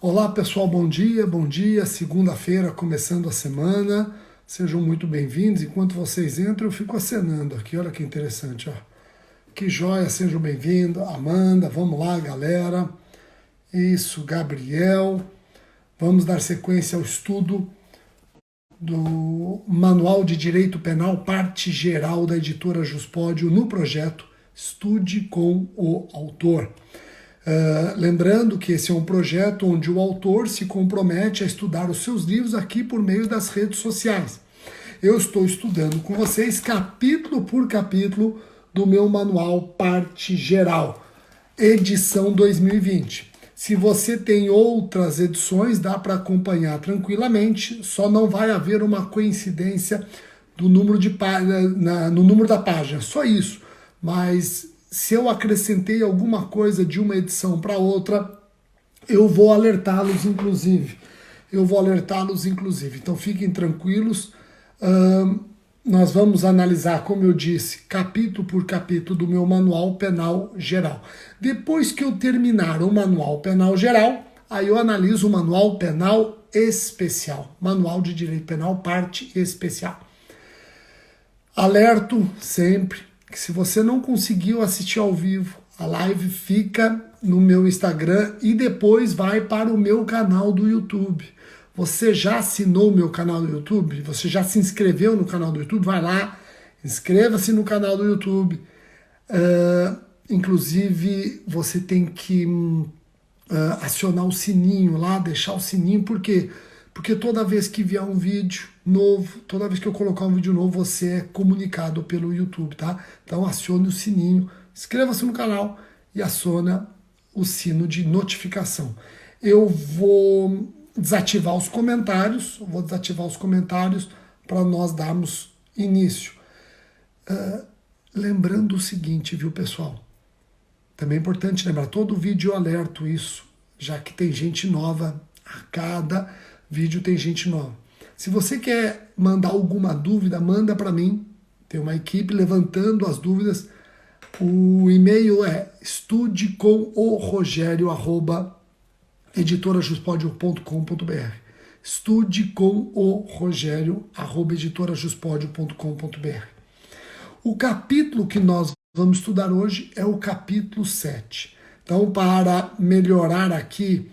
Olá pessoal, bom dia, segunda-feira começando a semana, sejam muito bem-vindos. Enquanto vocês entram eu fico acenando aqui, olha que interessante, ó. Que joia, sejam bem-vindos, Amanda, vamos lá galera, isso, Gabriel, vamos dar sequência ao estudo do Manual de Direito Penal, parte geral da editora Juspódio no projeto Estude com o Autor. Lembrando que esse é um projeto onde o autor se compromete a estudar os seus livros aqui por meio das redes sociais. Eu estou estudando com vocês capítulo por capítulo do meu manual parte geral, edição 2020. Se você tem outras edições, dá para acompanhar tranquilamente, só não vai haver uma coincidência do número de no número da página, só isso. Mas se eu acrescentei alguma coisa de uma edição para outra, eu vou alertá-los inclusive. Então fiquem tranquilos. Nós vamos analisar, como eu disse, capítulo por capítulo do meu Manual Penal Geral. Depois que eu terminar o Manual Penal Geral, aí eu analiso o Manual Penal Especial. Manual de Direito Penal, parte especial. Alerto sempre que se você não conseguiu assistir ao vivo, a live fica no meu Instagram e depois vai para o meu canal do YouTube. Você já assinou o meu canal do YouTube? Você já se inscreveu no canal do YouTube? Vai lá, inscreva-se no canal do YouTube. Inclusive, você tem que acionar o sininho lá, deixar o sininho, por quê? Porque toda vez que vier um vídeo novo, toda vez que eu colocar um vídeo novo, você é comunicado pelo YouTube, tá? Então acione o sininho, inscreva-se no canal e aciona o sino de notificação. Eu vou desativar os comentários, para nós darmos início. Lembrando o seguinte, viu pessoal? Também é importante lembrar, todo vídeo eu alerto isso, já que tem gente nova, a cada vídeo tem gente nova. Se você quer mandar alguma dúvida, manda para mim. Tem uma equipe levantando as dúvidas. O e-mail é estudecomoRogério@editorajuspodio.com.br estudecomoRogério@editorajuspodio.com.br. O capítulo que nós vamos estudar hoje é o capítulo 7. Então, para melhorar aqui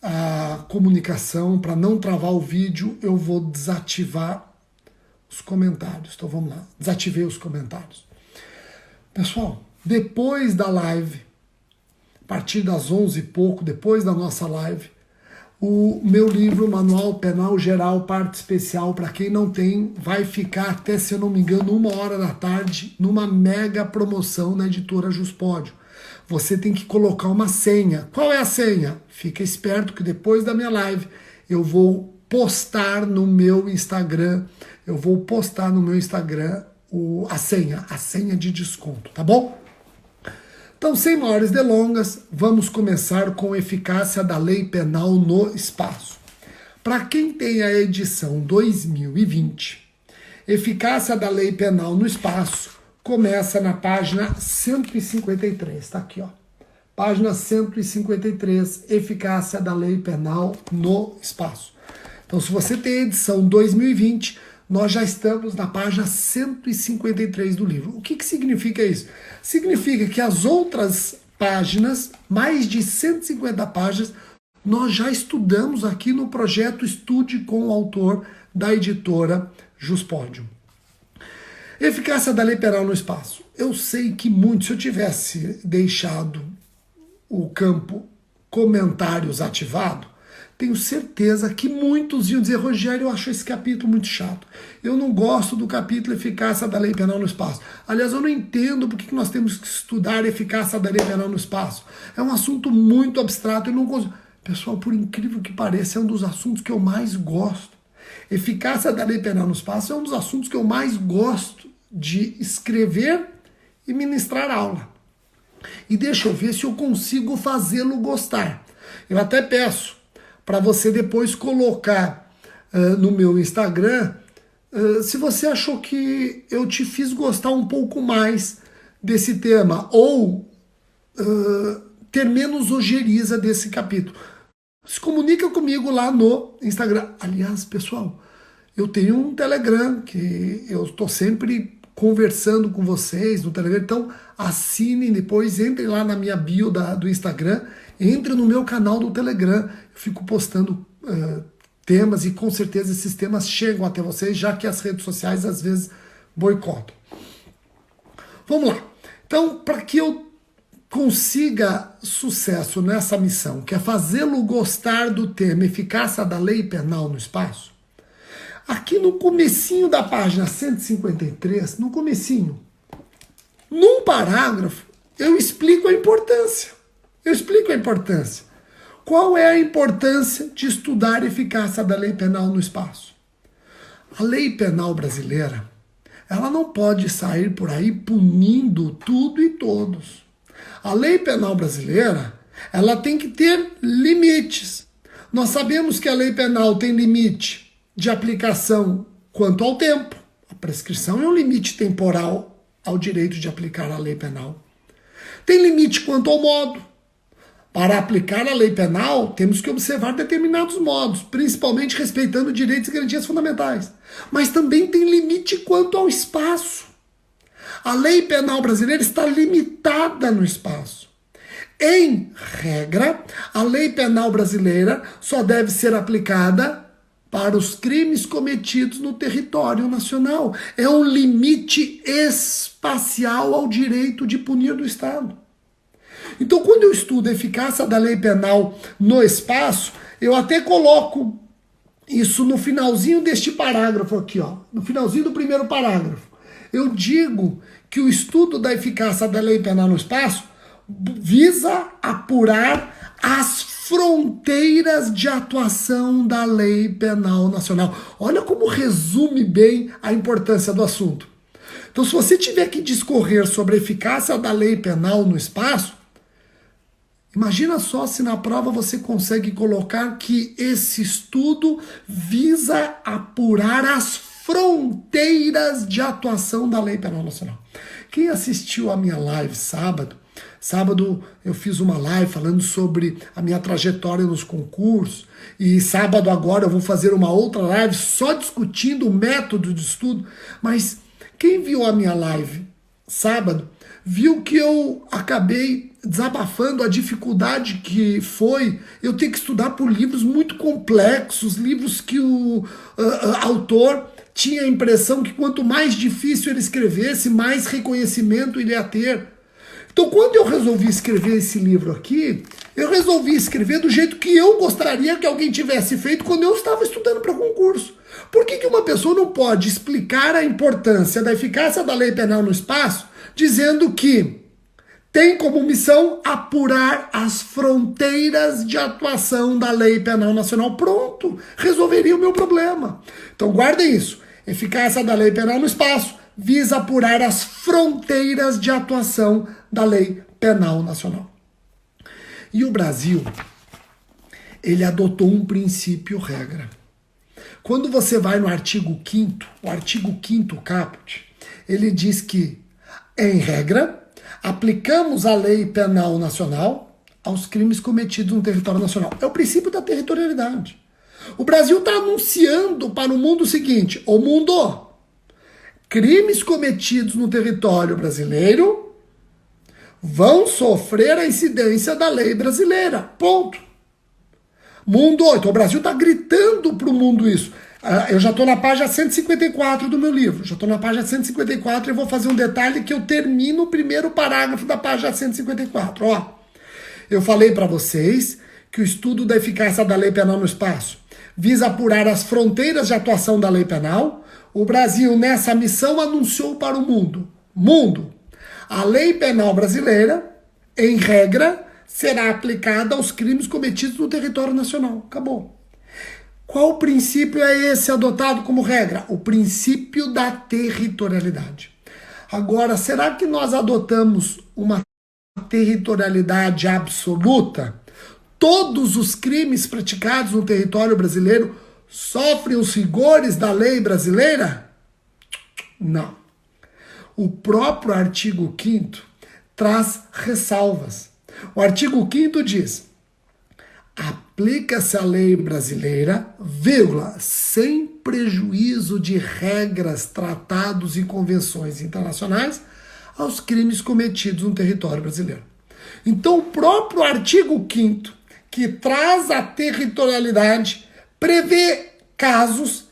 a comunicação, para não travar o vídeo, eu vou desativar os comentários. Então vamos lá, desativei os comentários. Pessoal, depois da live, a partir das 11 e pouco, depois da nossa live, o meu livro Manual Penal Geral, parte especial, para quem não tem, vai ficar até, se eu não me engano, 1h da tarde, numa mega promoção na editora Juspódio. Você tem que colocar uma senha. Qual é a senha? Fica esperto que depois da minha live eu vou postar no meu Instagram, a senha de desconto, tá bom? Então, sem maiores delongas, vamos começar com eficácia da lei penal no espaço. Para quem tem a edição 2020, eficácia da lei penal no espaço começa na página 153, tá aqui, ó. Página 153, eficácia da lei penal no espaço. Então, se você tem a edição 2020, nós já estamos na página 153 do livro. O que significa isso? Significa que as outras páginas, mais de 150 páginas, nós já estudamos aqui no projeto Estude com o Autor da editora Juspódio. Eficácia da lei penal no espaço. Eu sei que muitos, se eu tivesse deixado o campo comentários ativado, tenho certeza que muitos iam dizer: Rogério, eu acho esse capítulo muito chato. Eu não gosto do capítulo Eficácia da lei penal no espaço. Aliás, eu não entendo por que nós temos que estudar eficácia da lei penal no espaço. É um assunto muito abstrato. Eu não gosto. Pessoal, por incrível que pareça, é um dos assuntos que eu mais gosto. Eficácia da lei penal no espaço é um dos assuntos que eu mais gosto de escrever e ministrar aula. E deixa eu ver se eu consigo fazê-lo gostar. Eu até peço para você depois colocar no meu Instagram se você achou que eu te fiz gostar um pouco mais desse tema ou ter menos ojeriza desse capítulo. Se comunica comigo lá no Instagram. Aliás, pessoal, eu tenho um Telegram que eu estou sempre conversando com vocês no Telegram. Então, assinem depois, entrem lá na minha bio do Instagram, entrem no meu canal do Telegram. Eu fico postando temas e com certeza esses temas chegam até vocês, já que as redes sociais às vezes boicotam. Vamos lá. Então, para que eu consiga sucesso nessa missão, que é fazê-lo gostar do tema Eficácia da Lei Penal no Espaço, aqui no comecinho da página 153, no comecinho, num parágrafo, eu explico a importância. Qual é a importância de estudar a eficácia da lei penal no espaço? A lei penal brasileira, ela não pode sair por aí punindo tudo e todos. A lei penal brasileira, ela tem que ter limites. Nós sabemos que a lei penal tem limite de aplicação quanto ao tempo. A prescrição é um limite temporal ao direito de aplicar a lei penal. Tem limite quanto ao modo. Para aplicar a lei penal, temos que observar determinados modos, principalmente respeitando direitos e garantias fundamentais. Mas também tem limite quanto ao espaço. A lei penal brasileira está limitada no espaço. Em regra, a lei penal brasileira só deve ser aplicada para os crimes cometidos no território nacional. É um limite espacial ao direito de punir do Estado. Então, quando eu estudo a eficácia da lei penal no espaço, eu até coloco isso no finalzinho deste parágrafo aqui, ó, no finalzinho do primeiro parágrafo. Eu digo que o estudo da eficácia da lei penal no espaço visa apurar as fronteiras de atuação da lei penal nacional. Olha como resume bem a importância do assunto. Então, se você tiver que discorrer sobre a eficácia da lei penal no espaço, imagina só se na prova você consegue colocar que esse estudo visa apurar as fronteiras de atuação da lei penal nacional. Quem assistiu a minha live sábado eu fiz uma live falando sobre a minha trajetória nos concursos, e sábado agora eu vou fazer uma outra live só discutindo o método de estudo. Mas quem viu a minha live sábado viu que eu acabei desabafando a dificuldade que foi eu ter que estudar por livros muito complexos, livros que o autor tinha a impressão que quanto mais difícil ele escrevesse, mais reconhecimento ele ia ter. Então, quando eu resolvi escrever esse livro aqui, eu resolvi escrever do jeito que eu gostaria que alguém tivesse feito quando eu estava estudando para concurso. Por que uma pessoa não pode explicar a importância da eficácia da lei penal no espaço dizendo que tem como missão apurar as fronteiras de atuação da lei penal nacional? Pronto, resolveria o meu problema. Então guardem isso. Eficácia da lei penal no espaço visa apurar as fronteiras de atuação da lei penal nacional. E o Brasil, ele adotou um princípio regra. Quando você vai no artigo 5º, o artigo 5º caput, ele diz que, em regra, aplicamos a lei penal nacional aos crimes cometidos no território nacional. É o princípio da territorialidade. O Brasil está anunciando para o mundo o seguinte: ô mundo, crimes cometidos no território brasileiro vão sofrer a incidência da lei brasileira. Ponto. Mundo, então o Brasil está gritando para o mundo isso. Eu já estou na página 154 do meu livro. Já estou na página 154 e eu vou fazer um detalhe que eu termino o primeiro parágrafo da página 154. Ó, eu falei para vocês que o estudo da eficácia da lei penal no espaço visa apurar as fronteiras de atuação da lei penal. O Brasil, nessa missão, anunciou para o mundo: mundo, a lei penal brasileira, em regra, será aplicada aos crimes cometidos no território nacional. Acabou. Qual princípio é esse adotado como regra? O princípio da territorialidade. Agora, será que nós adotamos uma territorialidade absoluta? Todos os crimes praticados no território brasileiro sofrem os rigores da lei brasileira? Não. O próprio artigo 5º traz ressalvas. O artigo 5º diz: aplica-se a lei brasileira, vírgula, sem prejuízo de regras, tratados e convenções internacionais aos crimes cometidos no território brasileiro. Então, o próprio artigo 5º, que traz a territorialidade, prevê casos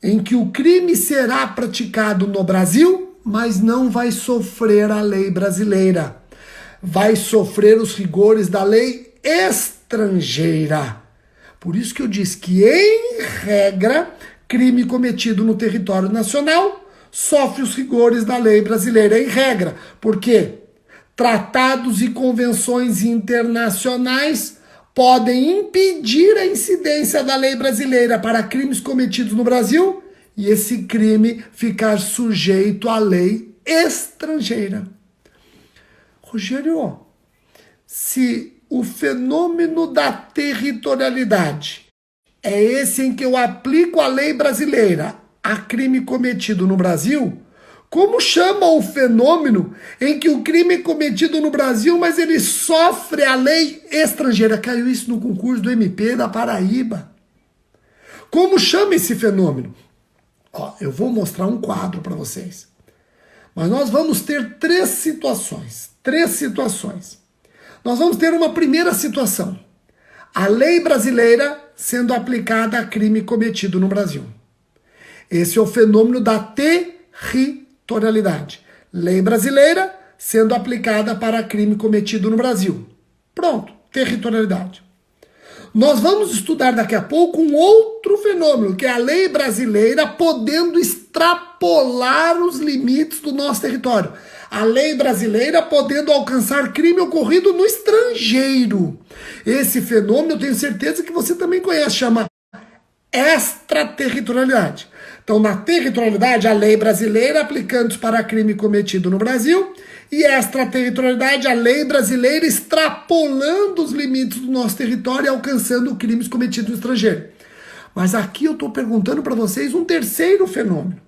em que o crime será praticado no Brasil, mas não vai sofrer a lei brasileira. Vai sofrer os rigores da lei estrangeira. Por isso que eu disse que, em regra, crime cometido no território nacional sofre os rigores da lei brasileira, em regra. Por quê? Tratados e convenções internacionais podem impedir a incidência da lei brasileira para crimes cometidos no Brasil e esse crime ficar sujeito à lei estrangeira. Rogério, se o fenômeno da territorialidade é esse em que eu aplico a lei brasileira a crime cometido no Brasil, como chama o fenômeno em que o crime é cometido no Brasil, mas ele sofre a lei estrangeira? Caiu isso no concurso do MP da Paraíba. Como chama esse fenômeno? Ó, eu vou mostrar um quadro para vocês. Mas nós vamos ter três situações. Nós vamos ter uma primeira situação. A lei brasileira sendo aplicada a crime cometido no Brasil. Esse é o fenômeno da territorialidade. Lei brasileira sendo aplicada para crime cometido no Brasil. Pronto, territorialidade. Nós vamos estudar daqui a pouco um outro fenômeno, que é a lei brasileira podendo extrapolar os limites do nosso território. A lei brasileira podendo alcançar crime ocorrido no estrangeiro. Esse fenômeno eu tenho certeza que você também conhece, chama extraterritorialidade. Então, na territorialidade, a lei brasileira aplicando para crime cometido no Brasil, e extraterritorialidade, a lei brasileira extrapolando os limites do nosso território e alcançando crimes cometidos no estrangeiro. Mas aqui eu estou perguntando para vocês um terceiro fenômeno.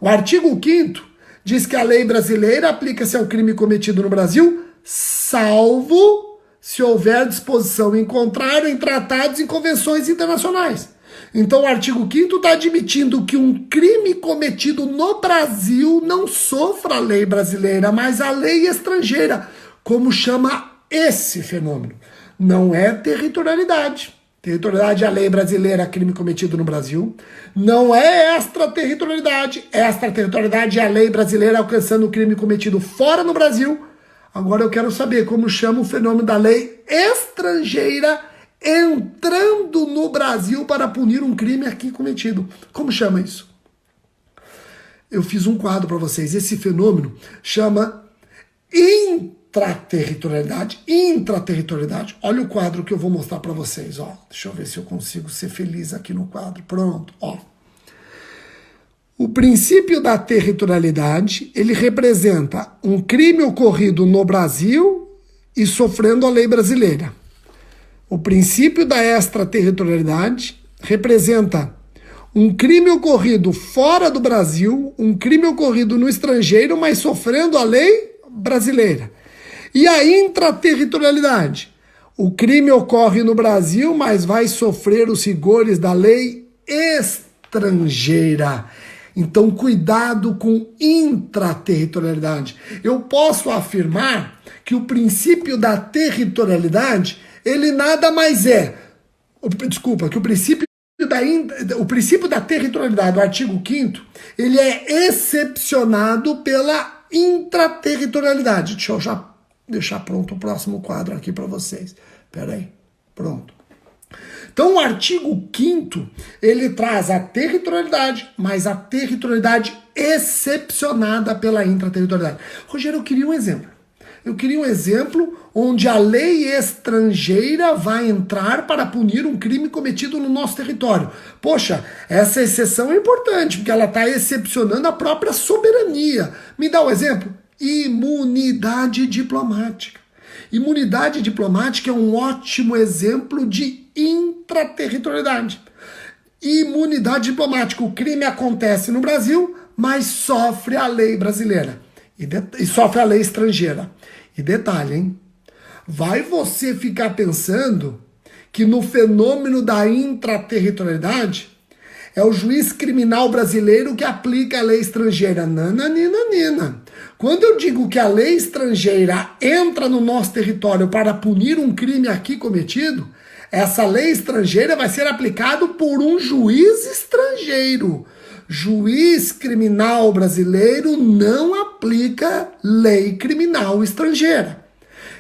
O artigo 5º diz que a lei brasileira aplica-se ao crime cometido no Brasil, salvo se houver disposição em contrário em tratados e convenções internacionais. Então o artigo 5º está admitindo que um crime cometido no Brasil não sofra a lei brasileira, mas a lei estrangeira. Como chama esse fenômeno? Não é territorialidade. Territorialidade é a lei brasileira, crime cometido no Brasil. Não é extraterritorialidade. Extraterritorialidade é a lei brasileira alcançando o crime cometido fora no Brasil. Agora eu quero saber como chama o fenômeno da lei estrangeira entrando no Brasil para punir um crime aqui cometido. Como chama isso? Eu fiz um quadro para vocês. Esse fenômeno chama intraterritorialidade. Intraterritorialidade. Olha o quadro que eu vou mostrar para vocês. Ó, deixa eu ver se eu consigo ser feliz aqui no quadro. Pronto. Ó. O princípio da territorialidade, ele representa um crime ocorrido no Brasil e sofrendo a lei brasileira. O princípio da extraterritorialidade representa um crime ocorrido fora do Brasil, um crime ocorrido no estrangeiro, mas sofrendo a lei brasileira. E a intraterritorialidade? O crime ocorre no Brasil, mas vai sofrer os rigores da lei estrangeira. Então, cuidado com intraterritorialidade. Eu posso afirmar que o princípio da territorialidade, ele nada mais é, que o princípio da territorialidade do artigo 5º, ele é excepcionado pela intraterritorialidade. Deixa eu já deixar pronto o próximo quadro aqui para vocês. Espera aí, pronto. Então o artigo 5º, ele traz a territorialidade, mas a territorialidade excepcionada pela intraterritorialidade. Rogério, eu queria um exemplo. Eu queria um exemplo onde a lei estrangeira vai entrar para punir um crime cometido no nosso território. Poxa, essa exceção é importante, porque ela está excepcionando a própria soberania. Me dá um exemplo? Imunidade diplomática. Imunidade diplomática é um ótimo exemplo de intraterritorialidade. Imunidade diplomática. O crime acontece no Brasil, mas sofre a lei brasileira. E sofre a lei estrangeira. E detalhe, hein? Vai você ficar pensando que no fenômeno da intraterritorialidade é o juiz criminal brasileiro que aplica a lei estrangeira. Nananina. Quando eu digo que a lei estrangeira entra no nosso território para punir um crime aqui cometido, essa lei estrangeira vai ser aplicada por um juiz estrangeiro. Juiz criminal brasileiro não aplica lei criminal estrangeira.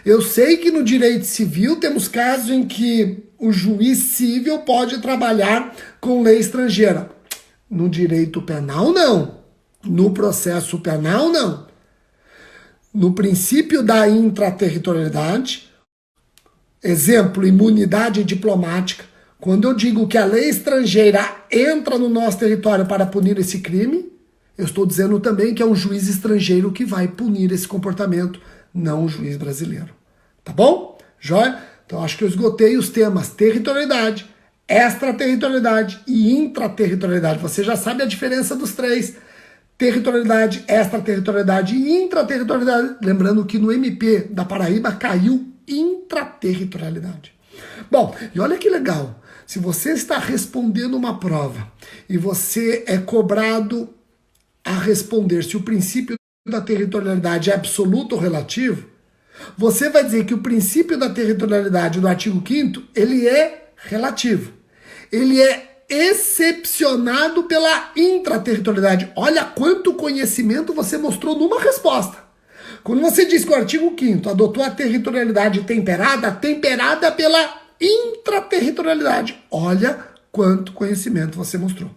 Eu sei que no direito civil temos casos em que o juiz civil pode trabalhar com lei estrangeira. No direito penal, não. No processo penal, não. No princípio da intraterritorialidade, exemplo, imunidade diplomática, quando eu digo que a lei estrangeira entra no nosso território para punir esse crime, eu estou dizendo também que é um juiz estrangeiro que vai punir esse comportamento, não um juiz brasileiro. Tá bom? Joia? Então acho que eu esgotei os temas territorialidade, extraterritorialidade e intraterritorialidade. Você já sabe a diferença dos três. Territorialidade, extraterritorialidade e intraterritorialidade. Lembrando que no MP da Paraíba caiu intraterritorialidade. Bom, e olha que legal. Se você está respondendo uma prova e você é cobrado a responder se o princípio da territorialidade é absoluto ou relativo, você vai dizer que o princípio da territorialidade do artigo 5º, ele é relativo. Ele é excepcionado pela intraterritorialidade. Olha quanto conhecimento você mostrou numa resposta. Quando você diz que o artigo 5º adotou a territorialidade temperada pela intraterritorialidade. Olha quanto conhecimento você mostrou.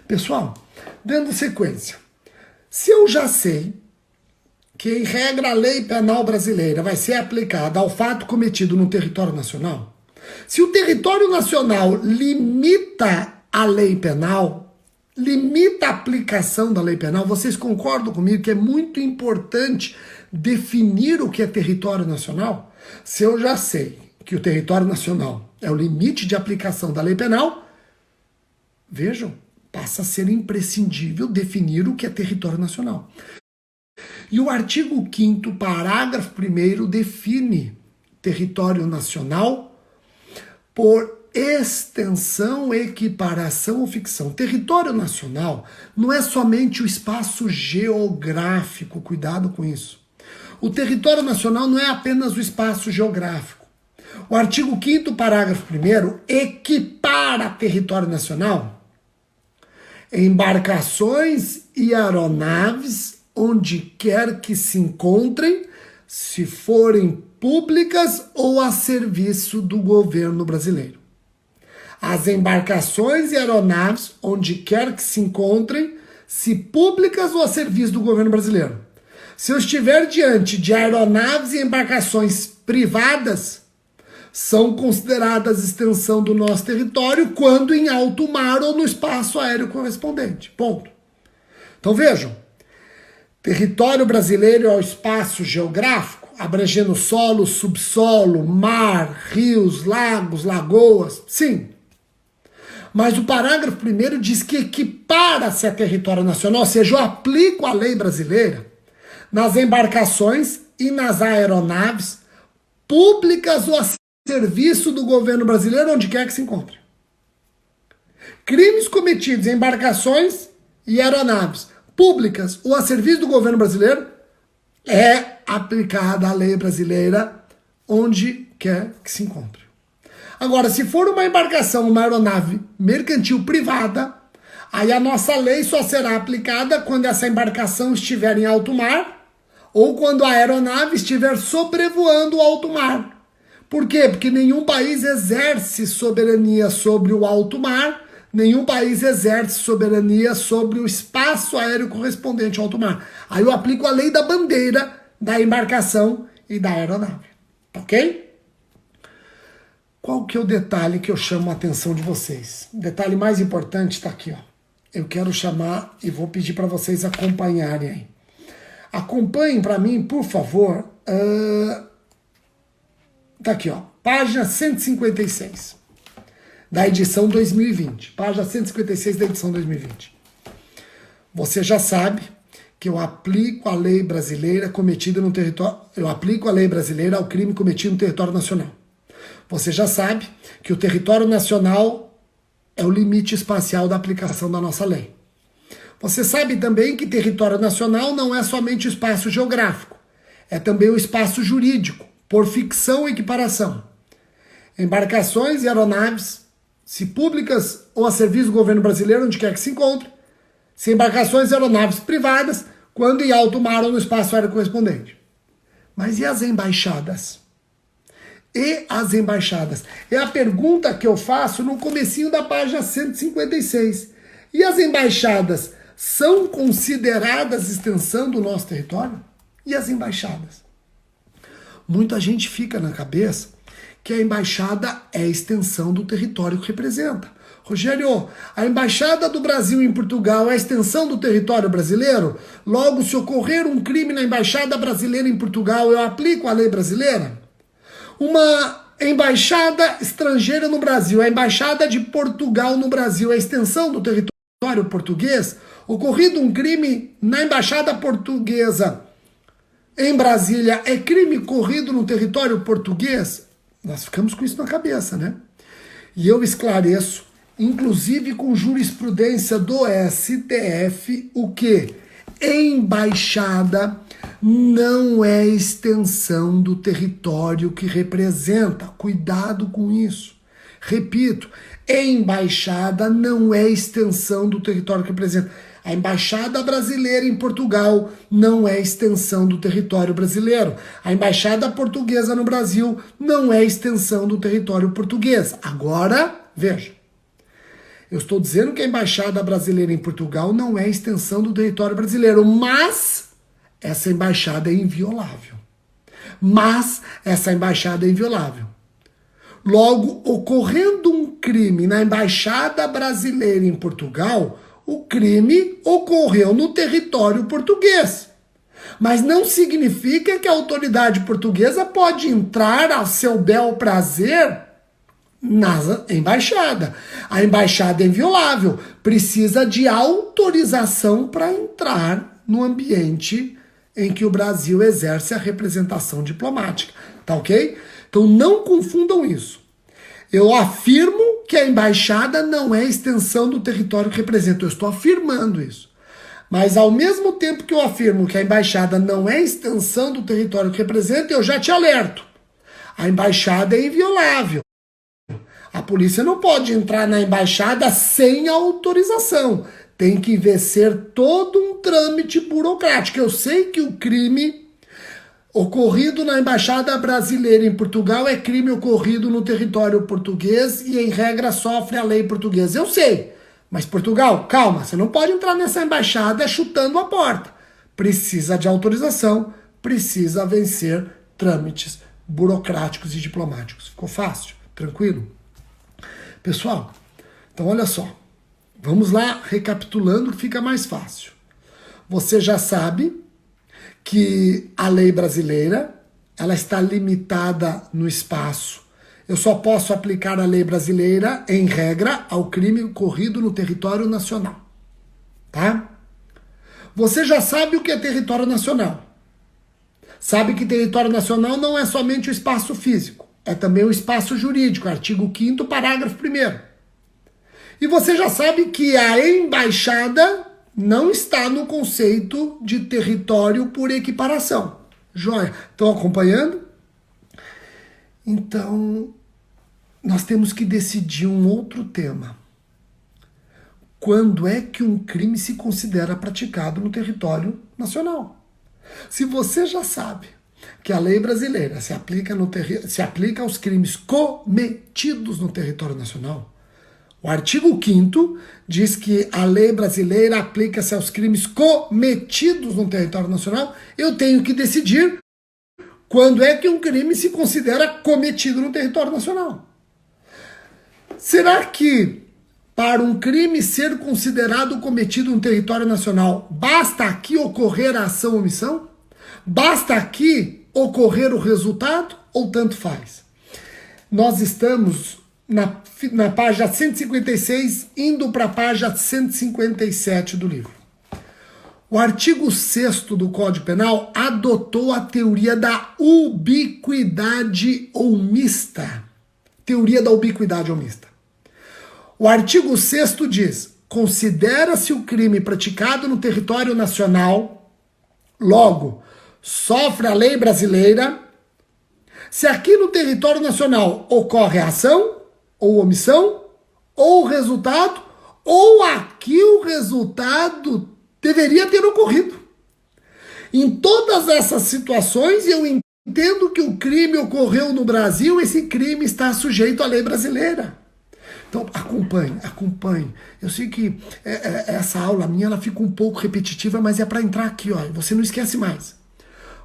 Pessoal, dando sequência, se eu já sei que, em regra, a lei penal brasileira vai ser aplicada ao fato cometido no território nacional, se o território nacional limita a lei penal, limita a aplicação da lei penal, vocês concordam comigo que é muito importante definir o que é território nacional? Se eu já sei que o território nacional é o limite de aplicação da lei penal, vejam, passa a ser imprescindível definir o que é território nacional. E o artigo 5º, parágrafo 1º, define território nacional por extensão, equiparação ou ficção. Território nacional não é somente o espaço geográfico, cuidado com isso. O território nacional não é apenas o espaço geográfico. O artigo 5º, parágrafo 1º, equipara território nacional embarcações e aeronaves onde quer que se encontrem, se forem públicas ou a serviço do governo brasileiro. As embarcações e aeronaves, onde quer que se encontrem, se públicas ou a serviço do governo brasileiro. Se eu estiver diante de aeronaves e embarcações privadas, são consideradas extensão do nosso território quando em alto mar ou no espaço aéreo correspondente. Ponto. Então vejam, território brasileiro é o espaço geográfico, abrangendo solo, subsolo, mar, rios, lagos, lagoas, sim. Mas o parágrafo 1º diz que equipara-se a território nacional, ou seja, eu aplico a lei brasileira nas embarcações e nas aeronaves públicas ou a serviço do governo brasileiro, onde quer que se encontre. Crimes cometidos em embarcações e aeronaves públicas ou a serviço do governo brasileiro é aplicada a lei brasileira onde quer que se encontre. Agora, se for uma embarcação, uma aeronave mercantil privada, aí a nossa lei só será aplicada quando essa embarcação estiver em alto mar ou quando a aeronave estiver sobrevoando o alto mar. Por quê? Porque nenhum país exerce soberania sobre o alto mar, nenhum país exerce soberania sobre o espaço aéreo correspondente ao alto mar. Aí eu aplico a lei da bandeira, da embarcação e da aeronave. Ok? Qual que é o detalhe que eu chamo a atenção de vocês? O detalhe mais importante está aqui, ó. Eu quero chamar e vou pedir para vocês acompanharem aí. Acompanhem para mim, por favor. Tá aqui, ó. Página 156 da edição 2020. Página 156 da edição 2020. Você já sabe que eu aplico a lei brasileira cometida no território. Eu aplico a lei brasileira ao crime cometido no território nacional. Você já sabe que o território nacional é o limite espacial da aplicação da nossa lei. Você sabe também que território nacional não é somente o espaço geográfico, é também o espaço jurídico, por ficção e equiparação. Embarcações e aeronaves, se públicas ou a serviço do governo brasileiro, onde quer que se encontre, se embarcações e aeronaves privadas, quando em alto mar ou no espaço aéreo correspondente. Mas e as embaixadas? E as embaixadas? É a pergunta que eu faço no comecinho da página 156. E as embaixadas são consideradas extensão do nosso território? E as embaixadas? Muita gente fica na cabeça que a embaixada é a extensão do território que representa. Rogério, a embaixada do Brasil em Portugal é a extensão do território brasileiro? Logo, se ocorrer um crime na embaixada brasileira em Portugal, eu aplico a lei brasileira? Uma embaixada estrangeira no Brasil, a embaixada de Portugal no Brasil é a extensão do território português? Ocorrido um crime na embaixada portuguesa em Brasília, é crime corrido no território português? Nós ficamos com isso na cabeça, né? E eu esclareço, inclusive com jurisprudência do STF, o que? Embaixada não é extensão do território que representa. Cuidado com isso. Repito, embaixada não é extensão do território que representa. A embaixada brasileira em Portugal não é extensão do território brasileiro. A embaixada portuguesa no Brasil não é extensão do território português. Agora, veja. Eu estou dizendo que a embaixada brasileira em Portugal não é extensão do território brasileiro, mas essa embaixada é inviolável. Logo, ocorrendo um crime na embaixada brasileira em Portugal, o crime ocorreu no território português. Mas não significa que a autoridade portuguesa pode entrar ao seu bel prazer na embaixada. A embaixada é inviolável, precisa de autorização para entrar no ambiente em que o Brasil exerce a representação diplomática, tá ok? Então não confundam isso. Eu afirmo que a embaixada não é extensão do território que representa, eu estou afirmando isso. Mas ao mesmo tempo que eu afirmo que a embaixada não é extensão do território que representa, eu já te alerto. A embaixada é inviolável. A polícia não pode entrar na embaixada sem autorização. Tem que vencer todo um trâmite burocrático. Eu sei que o crime ocorrido na embaixada brasileira em Portugal é crime ocorrido no território português e, em regra, sofre a lei portuguesa. Eu sei. Mas Portugal, calma, você não pode entrar nessa embaixada chutando a porta. Precisa de autorização, precisa vencer trâmites burocráticos e diplomáticos. Ficou fácil? Tranquilo? Pessoal, então olha só, vamos lá recapitulando que fica mais fácil. Você já sabe que a lei brasileira, ela está limitada no espaço. Eu só posso aplicar a lei brasileira, em regra, ao crime ocorrido no território nacional. Tá? Você já sabe o que é território nacional. Sabe que território nacional não é somente o espaço físico. É também o espaço jurídico, artigo 5º, parágrafo 1º. E você já sabe que a embaixada não está no conceito de território por equiparação. Joia? Estão acompanhando? Então, nós temos que decidir um outro tema. Quando é que um crime se considera praticado no território nacional? Se você já sabe que a lei brasileira se aplica aos crimes cometidos no território nacional, o artigo 5º diz que a lei brasileira aplica-se aos crimes cometidos no território nacional. Eu tenho que decidir quando é que um crime se considera cometido no território nacional. Será que para um crime ser considerado cometido no território nacional, basta aqui ocorrer a ação ou omissão? Basta aqui ocorrer o resultado ou tanto faz? Nós estamos na página 156, indo para a página 157 do livro. O artigo 6º do Código Penal adotou a teoria da ubiquidade omista. teoria da ubiquidade omista. O artigo 6º diz: considera-se o crime praticado no território nacional, logo, sofre a lei brasileira, se aqui no território nacional ocorre a ação, ou omissão, ou resultado, ou aqui o resultado deveria ter ocorrido. Em todas essas situações, eu entendo que o crime ocorreu no Brasil, esse crime está sujeito à lei brasileira. Então, acompanhe. Eu sei que essa aula minha ela fica um pouco repetitiva, mas é para entrar aqui, ó. Você não esquece mais.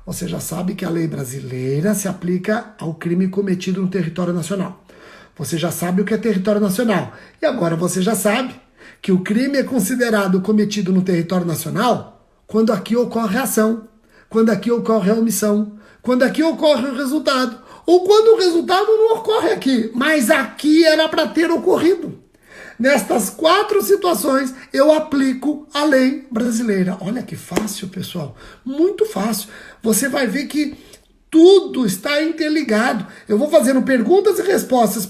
Você já sabe que a lei brasileira se aplica ao crime cometido no território nacional. Você já sabe o que é território nacional. E agora você já sabe que o crime é considerado cometido no território nacional quando aqui ocorre a ação, quando aqui ocorre a omissão, quando aqui ocorre o resultado, ou quando o resultado não ocorre aqui, mas aqui era para ter ocorrido. Nestas 4 situações, eu aplico a lei brasileira. Olha que fácil, pessoal. Muito fácil. Você vai ver que tudo está interligado. Eu vou fazendo perguntas e respostas.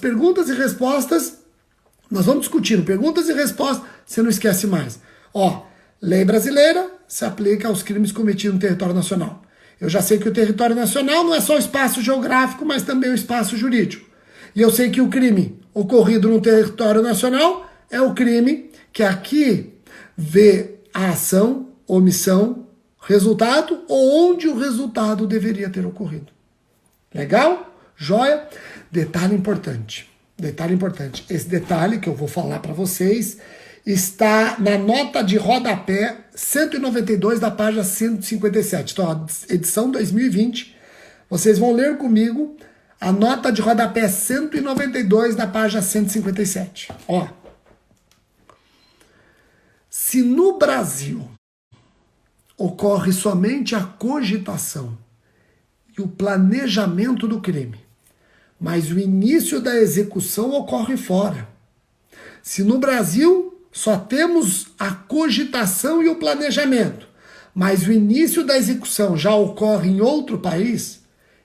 Nós vamos discutindo perguntas e respostas. Você não esquece mais. Ó, lei brasileira se aplica aos crimes cometidos no território nacional. Eu já sei que o território nacional não é só o espaço geográfico, mas também o espaço jurídico. E eu sei que o crime ocorrido no território nacional é o crime que aqui vê a ação, omissão, resultado ou onde o resultado deveria ter ocorrido. Legal? Joia? Detalhe importante. Esse detalhe que eu vou falar para vocês está na nota de rodapé 192 da página 157. Então, edição 2020. Vocês vão ler comigo a nota de rodapé 192 da página 157. Ó. Se no Brasil ocorre somente a cogitação e o planejamento do crime, mas o início da execução ocorre fora. Se no Brasil só temos a cogitação e o planejamento, mas o início da execução já ocorre em outro país,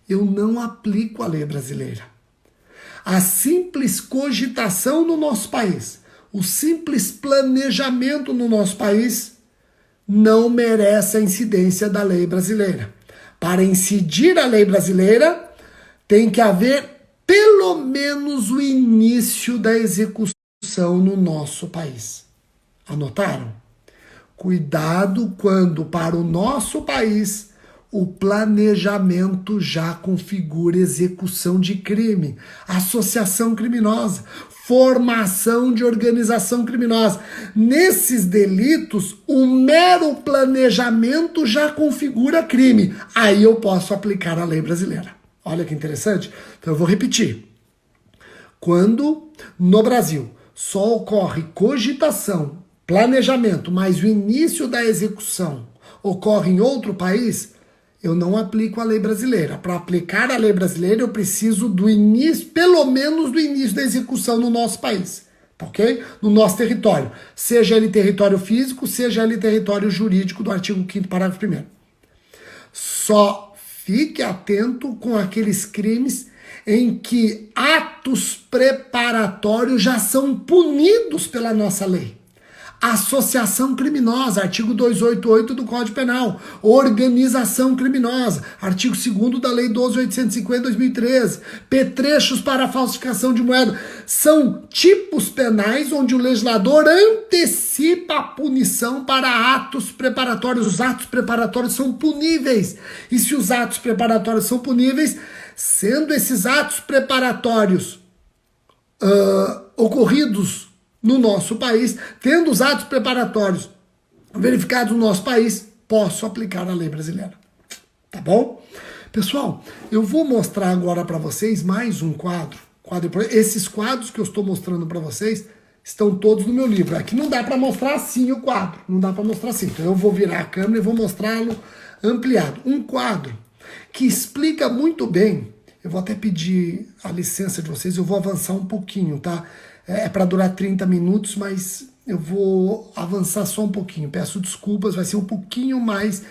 eu não aplico a lei brasileira. A simples cogitação no nosso país, o simples planejamento no nosso país, não merece a incidência da lei brasileira. Para incidir a lei brasileira, tem que haver pelo menos o início da execução no nosso país. Anotaram? Cuidado quando para o nosso país o planejamento já configura execução de crime, associação criminosa, formação de organização criminosa. Nesses delitos, o mero planejamento já configura crime. Aí eu posso aplicar a lei brasileira. Olha que interessante. Então eu vou repetir. Quando no Brasil só ocorre cogitação, planejamento, mas o início da execução ocorre em outro país, eu não aplico a lei brasileira. Para aplicar a lei brasileira, eu preciso do início, pelo menos do início da execução no nosso país, tá ok? No nosso território. Seja ele território físico, seja ele território jurídico do artigo 5º, parágrafo 1º. Só fique atento com aqueles crimes em que atos preparatórios já são punidos pela nossa lei. Associação criminosa, artigo 288 do Código Penal. Organização criminosa, artigo 2º da Lei 12.850/2013. Petrechos para falsificação de moeda. São tipos penais onde o legislador antecipa a punição para atos preparatórios. Os atos preparatórios são puníveis. E se os atos preparatórios são puníveis, sendo esses atos preparatórios ocorridos no nosso país, tendo os atos preparatórios verificados no nosso país, posso aplicar a lei brasileira. Tá bom? Pessoal, eu vou mostrar agora para vocês mais um quadro. Esses quadros que eu estou mostrando para vocês estão todos no meu livro. Aqui não dá para mostrar assim o quadro. Não dá para mostrar assim. Então eu vou virar a câmera e vou mostrá-lo ampliado. Um quadro que explica muito bem. Eu vou até pedir a licença de vocês, eu vou avançar um pouquinho, tá? É para durar 30 minutos, mas eu vou avançar só um pouquinho. Peço desculpas, vai ser um pouquinho mais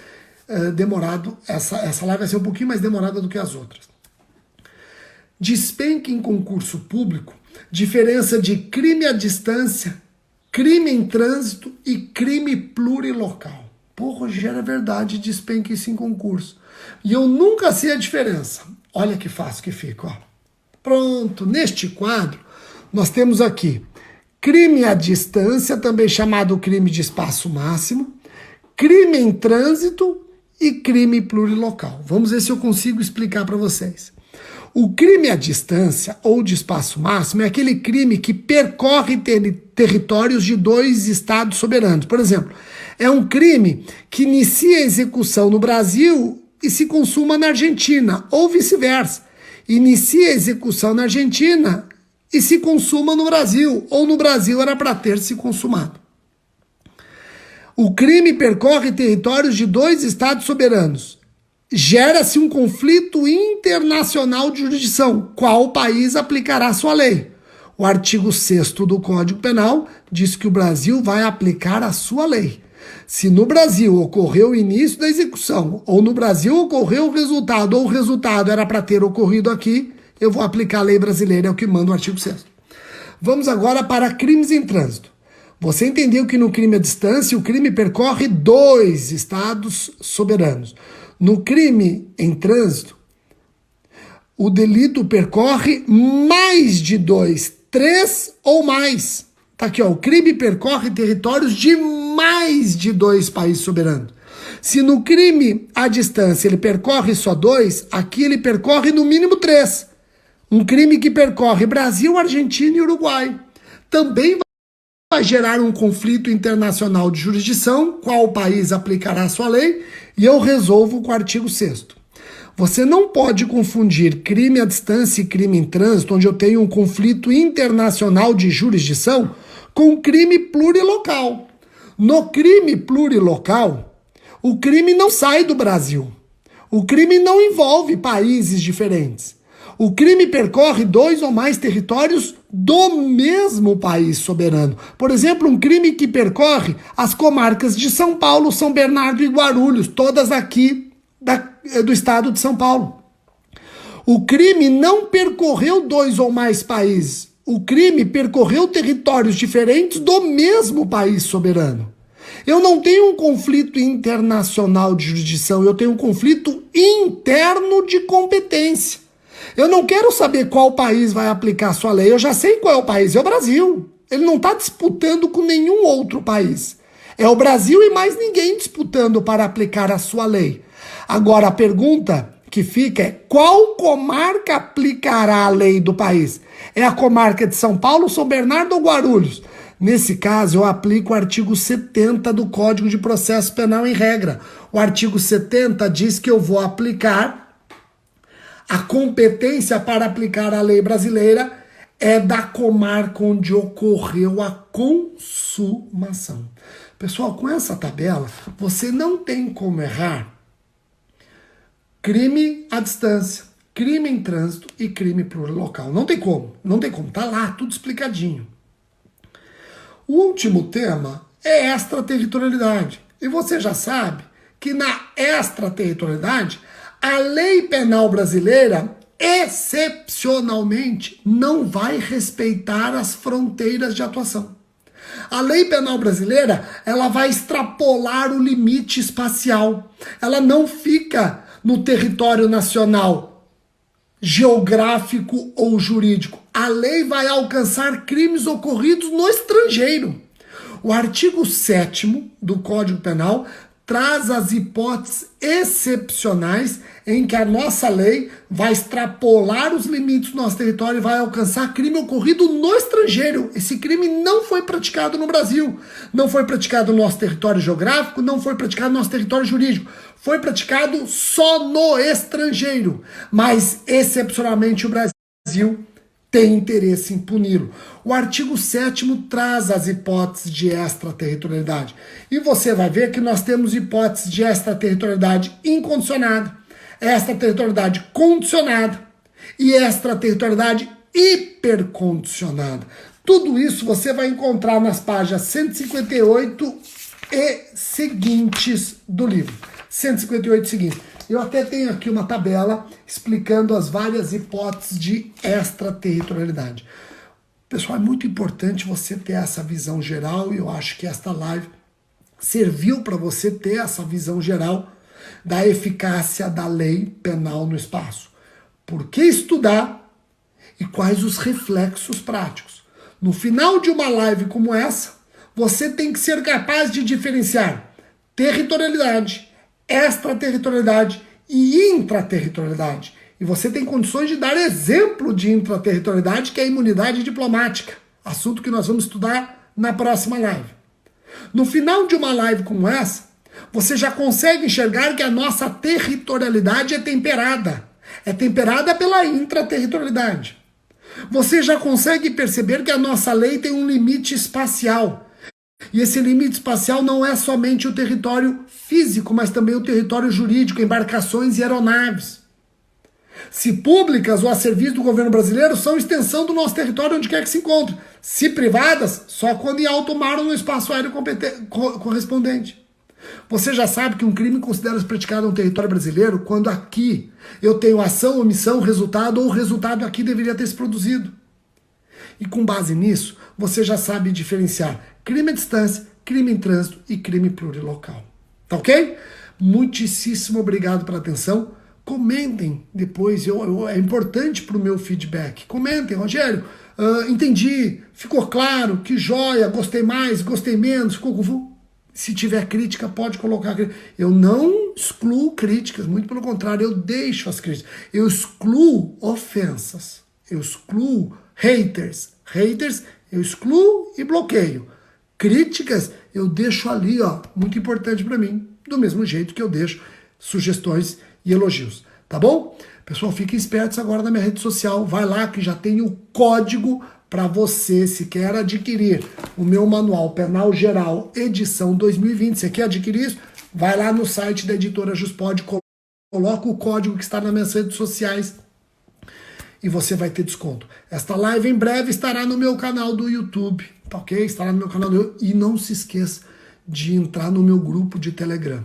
demorado. Essa live vai ser um pouquinho mais demorada do que as outras. despenque em concurso público, diferença de crime à distância, crime em trânsito e crime plurilocal. Pô, Rogério, é verdade, despenque isso em concurso. E eu nunca sei a diferença. Olha que fácil que fica, ó. Pronto, neste quadro, nós temos aqui crime à distância, também chamado crime de espaço máximo, crime em trânsito e crime plurilocal. Vamos ver se eu consigo explicar para vocês. O crime à distância ou de espaço máximo é aquele crime que percorre territórios de dois estados soberanos. Por exemplo, é um crime que inicia a execução no Brasil e se consuma na Argentina, ou vice-versa. Inicia a execução na Argentina e se consuma no Brasil, ou no Brasil era para ter se consumado. O crime percorre territórios de dois estados soberanos. Gera-se um conflito internacional de jurisdição. Qual país aplicará sua lei? O artigo 6º do Código Penal diz que o Brasil vai aplicar a sua lei. Se no Brasil ocorreu o início da execução, ou no Brasil ocorreu o resultado, ou o resultado era para ter ocorrido aqui, eu vou aplicar a lei brasileira, é o que manda o artigo 6º. Vamos agora para crimes em trânsito. Você entendeu que no crime à distância, o crime percorre dois estados soberanos. No crime em trânsito, o delito percorre mais de dois, 3 ou mais. Tá aqui, ó, o crime percorre territórios de mais de 2 países soberanos. Se no crime à distância ele percorre só 2, aqui ele percorre no mínimo 3. Um crime que percorre Brasil, Argentina e Uruguai. Também vai gerar um conflito internacional de jurisdição, qual país aplicará sua lei, e eu resolvo com o artigo 6º. Você não pode confundir crime à distância e crime em trânsito, onde eu tenho um conflito internacional de jurisdição, com crime plurilocal. No crime plurilocal, o crime não sai do Brasil. O crime não envolve países diferentes. O crime percorre 2 ou mais territórios do mesmo país soberano. Por exemplo, um crime que percorre as comarcas de São Paulo, São Bernardo e Guarulhos, todas aqui do estado de São Paulo. O crime não percorreu 2 ou mais países. O crime percorreu territórios diferentes do mesmo país soberano. Eu não tenho um conflito internacional de jurisdição, eu tenho um conflito interno de competência. Eu não quero saber qual país vai aplicar sua lei, eu já sei qual é o país, é o Brasil. Ele não está disputando com nenhum outro país. É o Brasil e mais ninguém disputando para aplicar a sua lei. Agora, a pergunta que fica é: qual comarca aplicará a lei do país? É a comarca de São Paulo, São Bernardo ou Guarulhos? Nesse caso, eu aplico o artigo 70 do Código de Processo Penal em regra. O artigo 70 diz que eu vou aplicar a competência para aplicar a lei brasileira é da comarca onde ocorreu a consumação. Pessoal, com essa tabela, você não tem como errar crime à distância, crime em trânsito e crime plurilocal. Não tem como, não tem como. Tá lá, tudo explicadinho. O último tema é extraterritorialidade. E você já sabe que na extraterritorialidade, a lei penal brasileira, excepcionalmente, não vai respeitar as fronteiras de atuação. A lei penal brasileira, ela vai extrapolar o limite espacial. Ela não fica no território nacional, geográfico ou jurídico. A lei vai alcançar crimes ocorridos no estrangeiro. O artigo 7º do Código Penal traz as hipóteses excepcionais em que a nossa lei vai extrapolar os limites do nosso território e vai alcançar crime ocorrido no estrangeiro. Esse crime não foi praticado no Brasil, não foi praticado no nosso território geográfico, não foi praticado no nosso território jurídico. Foi praticado só no estrangeiro, mas excepcionalmente o Brasil tem interesse em puni-lo. O artigo 7º traz as hipóteses de extraterritorialidade. E você vai ver que nós temos hipóteses de extraterritorialidade incondicionada, extraterritorialidade condicionada e extraterritorialidade hipercondicionada. Tudo isso você vai encontrar nas páginas 158 e seguintes do livro. 158 e seguintes. eu até tenho aqui uma tabela explicando as várias hipóteses de extraterritorialidade. Pessoal, é muito importante você ter essa visão geral, e eu acho que esta live serviu para você ter essa visão geral da eficácia da lei penal no espaço. Por que estudar e quais os reflexos práticos? No final de uma live como essa, você tem que ser capaz de diferenciar territorialidade, extraterritorialidade e intraterritorialidade. E você tem condições de dar exemplo de intraterritorialidade, que é a imunidade diplomática, assunto que nós vamos estudar na próxima live. No final de uma live como essa, você já consegue enxergar que a nossa territorialidade é temperada. É temperada pela intraterritorialidade. Você já consegue perceber que a nossa lei tem um limite espacial. E esse limite espacial não é somente o território físico, mas também o território jurídico, embarcações e aeronaves. Se públicas ou a serviço do governo brasileiro, são extensão do nosso território onde quer que se encontre. Se privadas, só quando em alto mar ou no espaço aéreo correspondente. Você já sabe que um crime considera-se praticado no território brasileiro quando aqui eu tenho ação, omissão, resultado, ou o resultado aqui deveria ter se produzido. E com base nisso, você já sabe diferenciar crime à distância, crime em trânsito e crime plurilocal. Tá ok? Muitíssimo obrigado pela atenção. Comentem depois, é importante para o meu feedback. Comentem, Rogério, entendi, ficou claro, que joia, gostei mais, gostei menos, ficou confuso. Se tiver crítica, pode colocar. Eu não excluo críticas, muito pelo contrário, eu deixo as críticas. Eu excluo ofensas, eu excluo haters. Haters eu excluo e bloqueio. Críticas eu deixo ali, ó, muito importante para mim, do mesmo jeito que eu deixo sugestões e elogios, tá bom? Pessoal, fiquem espertos agora na minha rede social, vai lá que já tem o código para você, se quer adquirir o meu manual penal geral, edição 2020, você quer adquirir isso? Vai lá no site da editora Juspod, coloca o código que está nas minhas redes sociais e você vai ter desconto. Esta live em breve estará no meu canal do YouTube, tá ok? Estará no meu canal do YouTube. E não se esqueça de entrar no meu grupo de Telegram.